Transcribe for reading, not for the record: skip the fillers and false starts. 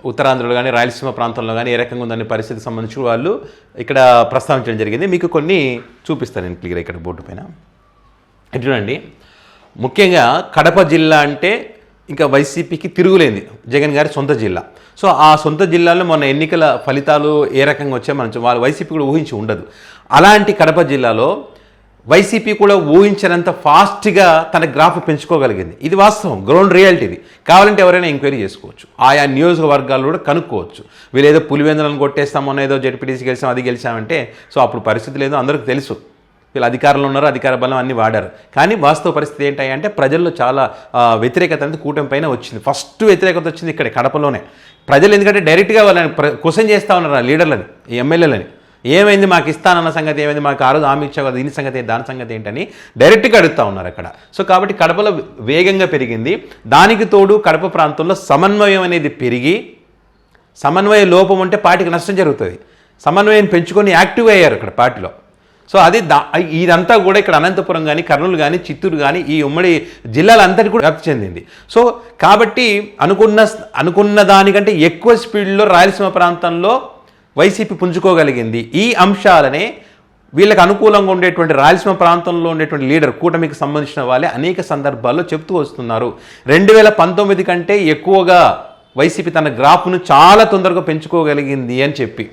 ఉత్తరాంధ్రలో కానీ రాయలసీమ ప్రాంతంలో కానీ ఏ రకంగా ఉందనే పరిస్థితికి సంబంధించి వాళ్ళు ఇక్కడ ప్రస్తావించడం జరిగింది. మీకు కొన్ని చూపిస్తాను నేను క్లియర్ ఇక్కడ బోర్డు పైన. చూడండి, ముఖ్యంగా కడప జిల్లా అంటే ఇంకా వైసీపీకి తిరుగులేంది, జగన్ గారి సొంత జిల్లా. సో ఆ సొంత జిల్లాలో మొన్న ఎన్నికల ఫలితాలు ఏ రకంగా వచ్చాయో మనం వాళ్ళు వైసీపీ కూడా ఊహించి ఉండదు. అలాంటి కడప జిల్లాలో వైసీపీ కూడా ఊహించినంత ఫాస్ట్గా తన గ్రాఫ్ పెంచుకోగలిగింది. ఇది వాస్తవం, గ్రౌండ్ రియాలిటీ. ఇది కావాలంటే ఎవరైనా ఎంక్వైరీ చేసుకోవచ్చు, ఆయా నియోజకవర్గాల్లో కూడా కనుక్కోవచ్చు. వీళ్ళు ఏదో పులివెందులను కొట్టేస్తామో ఏదో జెడ్పీటీసీ గెలిచాం అది గెలిచామంటే సో అప్పుడు పరిస్థితి లేదో అందరికీ తెలుసు. వీళ్ళు అధికారంలో ఉన్నారు, అధికార బలం అన్నీ వాడారు. కానీ వాస్తవ పరిస్థితి ఏంటంటే ప్రజల్లో చాలా వ్యతిరేకత అనేది కూటమి పైన వచ్చింది. ఫస్ట్ వ్యతిరేకత వచ్చింది ఇక్కడ కడపలోనే. ప్రజలు ఎందుకంటే డైరెక్ట్గా వాళ్ళని క్వశ్చన్ చేస్తూ ఉన్నారు ఆ లీడర్లని, ఈ ఎమ్మెల్యేలని. ఏమైంది మాకు ఇస్తానన్న సంగతి, ఏమైంది మాకు ఆ రోజు హామీ ఇచ్చావు కదా, దీని సంగతి దాని సంగతి ఏంటని డైరెక్ట్గా అడుగుతూ ఉన్నారు అక్కడ. సో కాబట్టి కడపలో వేగంగా పెరిగింది. దానికి తోడు కడప ప్రాంతంలో సమన్వయం అనేది పెరిగి, సమన్వయ లోపం ఉంటే పార్టీకి నష్టం జరుగుతుంది. సమన్వయం పెంచుకొని యాక్టివ్ అయ్యారు ఇక్కడ పార్టీలో. సో అది ఇదంతా కూడా ఇక్కడ అనంతపురం కానీ, కర్నూలు కానీ, చిత్తూరు కానీ ఈ ఉమ్మడి జిల్లాలంతటి కూడా వ్యాప్తి చెందింది. సో కాబట్టి అనుకున్న దానికంటే ఎక్కువ స్పీడ్లో రాయలసీమ ప్రాంతంలో వైసీపీ పుంజుకోగలిగింది. ఈ అంశాలనే వీళ్ళకి అనుకూలంగా ఉండేటువంటి రాయలసీమ ప్రాంతంలో ఉండేటువంటి లీడర్ కూటమికి సంబంధించిన వాళ్ళే అనేక సందర్భాల్లో చెప్తూ వస్తున్నారు. 2019 కంటే ఎక్కువగా వైసీపీ తన గ్రాఫ్ను చాలా తొందరగా పెంచుకోగలిగింది అని చెప్పి.